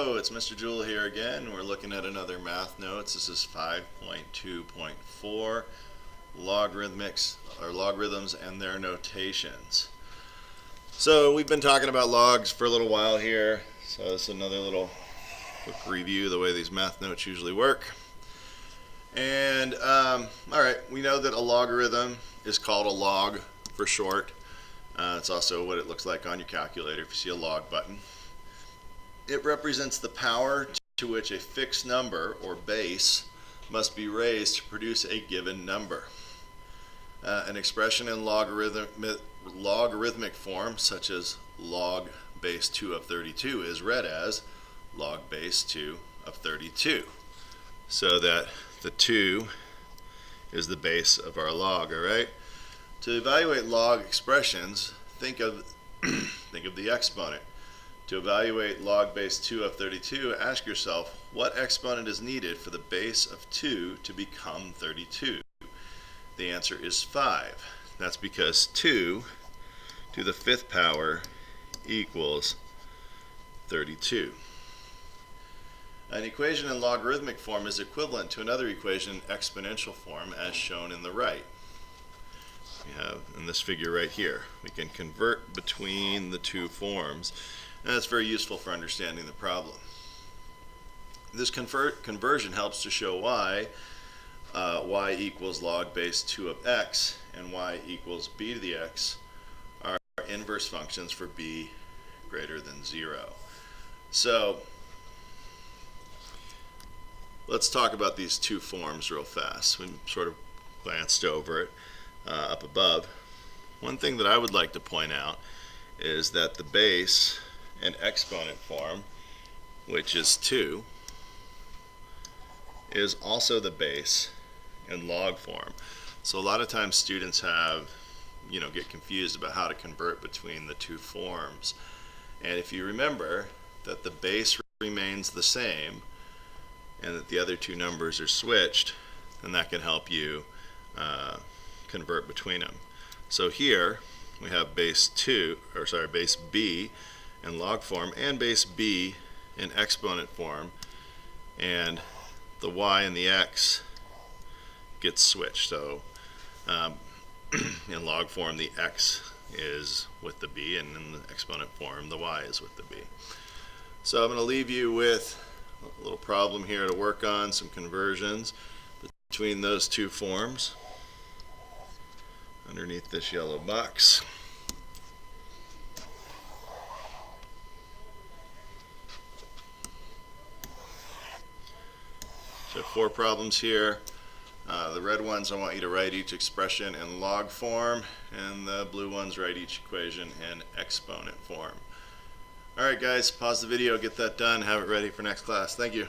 Hello, it's Mr. Jewell here again. We're looking at another math notes. This is 5.2.4, logarithms and their notations. So we've been talking about logs for a little while here. So this is another little quick review of the way these math notes usually work. And all right, we know that a logarithm is called a log for short. It's also what it looks like on your calculator if you see a log button. It represents the power to which a fixed number, or base, must be raised to produce a given number. An expression in logarithmic form, such as log base 2 of 32, is read as log base 2 of 32. So that the 2 is the base of our log, all right? To evaluate log expressions, think of the exponent. To evaluate log base 2 of 32, ask yourself, what exponent is needed for the base of 2 to become 32? The answer is 5. That's because 2 to the 5th power equals 32. An equation in logarithmic form is equivalent to another equation in exponential form as shown in the right. We have in this figure right here. We can convert between the two forms, and that's very useful for understanding the problem. This conversion helps to show why y equals log base 2 of x and y equals b to the x are inverse functions for b greater than 0. So let's talk about these two forms real fast. We sort of glanced over it up above. One thing that I would like to point out is that the base in exponent form, which is 2, is also the base in log form. So a lot of times students get confused about how to convert between the two forms. And if you remember that the base remains the same and that the other two numbers are switched, then that can help you convert between them. So here we have base b in log form and base b in exponent form, and the y and the x gets switched. So in log form the x is with the b, and in the exponent form the y is with the b. So I'm going to leave you with a little problem here to work on, some conversions between those two forms underneath this yellow box. So 4 problems here. The red ones I want you to write each expression in log form, and the blue ones write each equation in exponent form. Alright guys, pause the video, get that done, have it ready for next class. Thank you.